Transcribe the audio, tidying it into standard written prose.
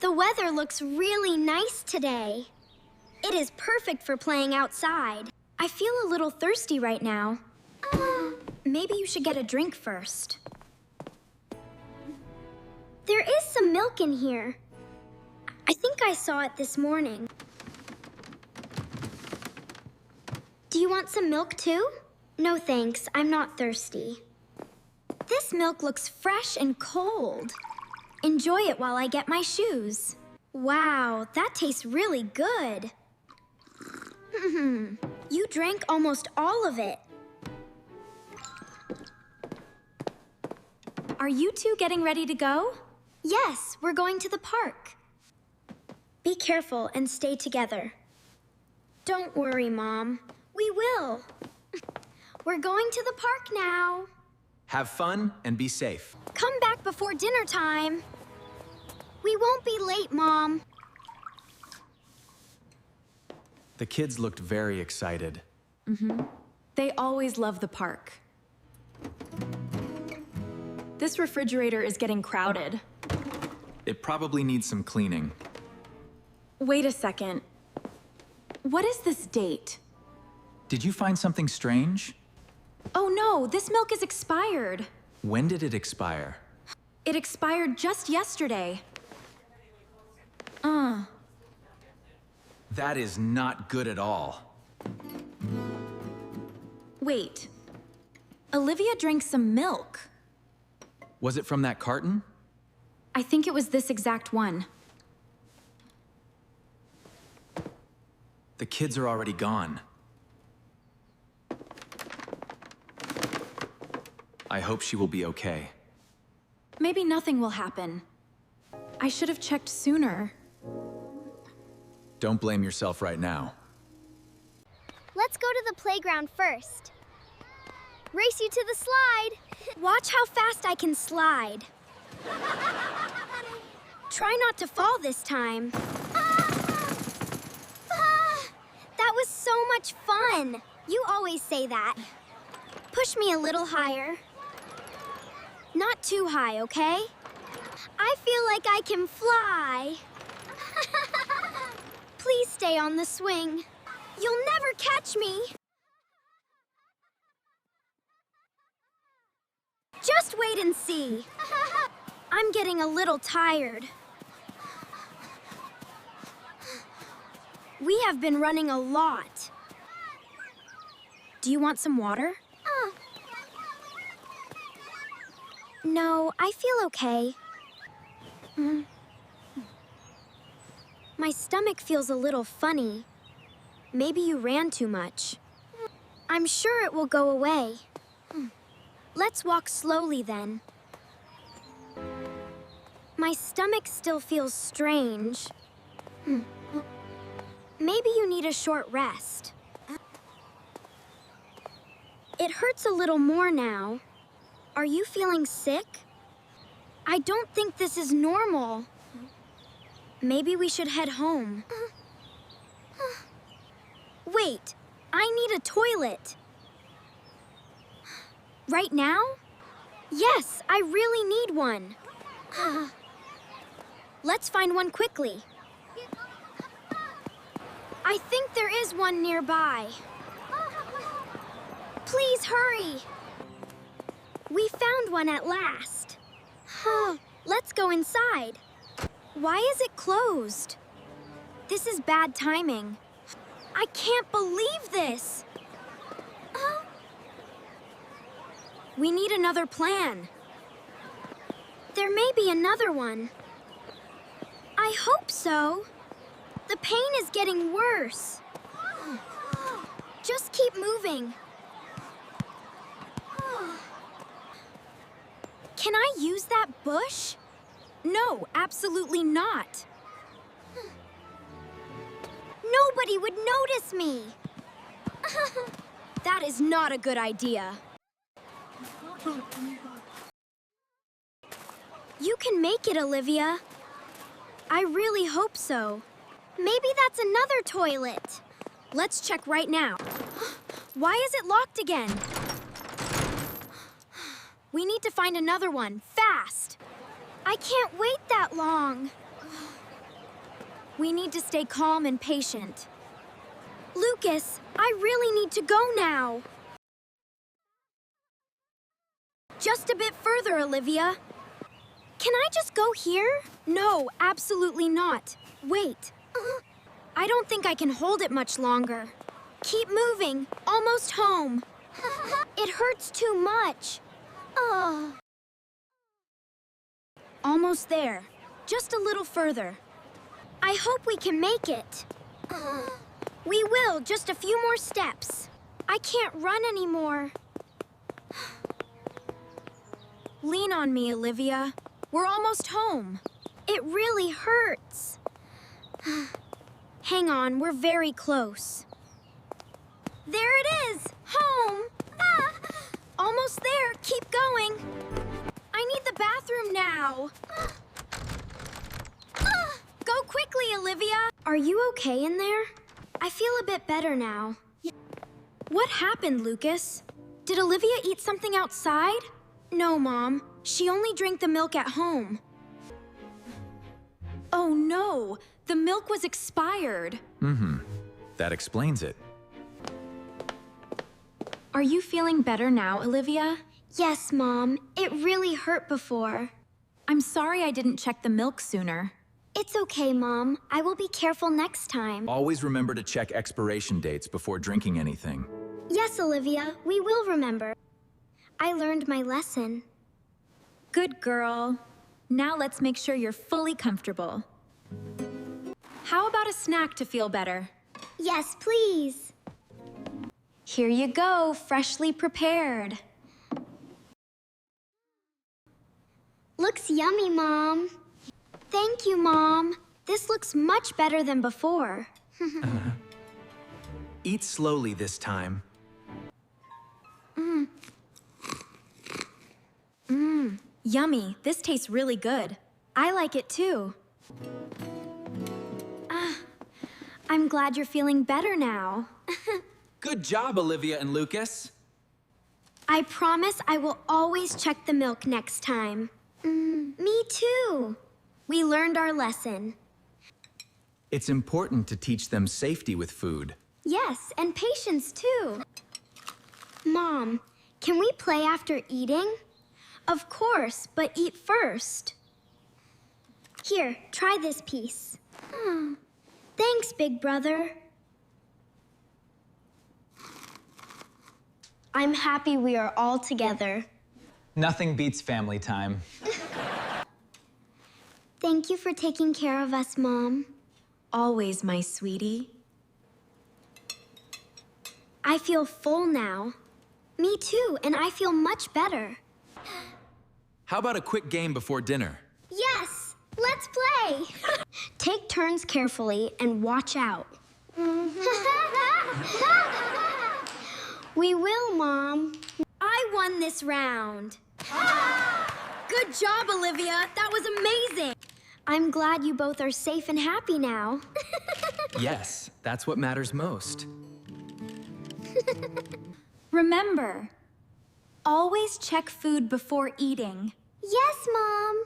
The weather looks really nice today. It is perfect for playing outside. I feel a little thirsty right now. Maybe you should get a drink first. There is some milk in here. I think I saw it this morning. Do you want some milk too? No thanks, I'm not thirsty. This milk looks fresh and cold. Enjoy it while I get my shoes. Wow, that tastes really good. You drank almost all of it. Are you two getting ready to go? Yes, we're going to the park. Be careful and stay together. Don't worry, Mom. We will. We're going to the park now. Have fun and be safe. Come back before dinner time. We won't be late, Mom. The kids looked very excited. They always love the park. This refrigerator is getting crowded. It probably needs some cleaning. Wait a second. What is this date? Did you find something strange? Oh no, this milk is expired. When did it expire? It expired just yesterday. That is not good at all. Wait. Olivia drank some milk. Was it from that carton? I think it was this exact one. The kids are already gone. I hope she will be okay. Maybe nothing will happen. I should have checked sooner. Don't blame yourself right now. Let's go to the playground first. Race you to the slide. Watch how fast I can slide. Try not to fall this time. That was so much fun. You always say that. Push me a little higher. Not too high, okay? I feel like I can fly. Please stay on the swing. You'll never catch me. Just wait and see. I'm getting a little tired. We have been running a lot. Do you want some water? No, I feel okay. My stomach feels a little funny. Maybe you ran too much. I'm sure it will go away. Let's walk slowly then. My stomach still feels strange. Maybe you need a short rest. It hurts a little more now. Are you feeling sick? I don't think this is normal. Maybe we should head home. Wait, I need a toilet. Right now? Yes, I really need one. Let's find one quickly. I think there is one nearby. Please hurry. We found one at last. Let's go inside. Why is it closed? This is bad timing. I can't believe this. We need another plan. There may be another one. I hope so. The pain is getting worse. Just keep moving. Can I use that bush? No, absolutely not. Nobody would notice me. That is not a good idea. You can make it, Olivia. I really hope so. Maybe that's another toilet. Let's check right now. Why is it locked again? We need to find another one, fast. I can't wait that long. We need to stay calm and patient. Lucas, I really need to go now. Just a bit further, Olivia. Can I just go here? No, absolutely not. Wait. I don't think I can hold it much longer. Keep moving. Almost home. It hurts too much. Almost there. Just a little further. I hope we can make it. We will. Just a few more steps. I can't run anymore. Lean on me, Olivia. We're almost home. It really hurts. Hang on, we're very close. There it is! Home! Almost there. Keep going. I need the bathroom now. Go quickly, Olivia. Are you okay in there? I feel a bit better now. What happened, Lucas? Did Olivia eat something outside? No, Mom. She only drank the milk at home. Oh no, the milk was expired. That explains it. Are you feeling better now, Olivia? Yes, Mom. It really hurt before. I'm sorry I didn't check the milk sooner. It's okay, Mom. I will be careful next time. Always remember to check expiration dates before drinking anything. Yes, Olivia, we will remember. I learned my lesson. Good girl. Now let's make sure you're fully comfortable. How about a snack to feel better? Yes, please. Here you go, freshly prepared. Looks yummy, Mom. Thank you, Mom. This looks much better than before. Eat slowly this time. Yummy. This tastes really good. I like it too. I'm glad you're feeling better now. Good job, Olivia and Lucas. I promise I will always check the milk next time. Me too. We learned our lesson. It's important to teach them safety with food. Yes, and patience too. Mom, can we play after eating? Of course, but eat first. Here, try this piece. Thanks, big brother. I'm happy we are all together. Nothing beats family time. Thank you for taking care of us, Mom. Always, my sweetie. I feel full now. Me too, and I feel much better. How about a quick game before dinner? Yes, let's play. Take turns carefully and watch out. We will, Mom. I won this round. Good job, Olivia. That was amazing. I'm glad you both are safe and happy now. Yes, that's what matters most. Remember, always check food before eating. Yes, Mom.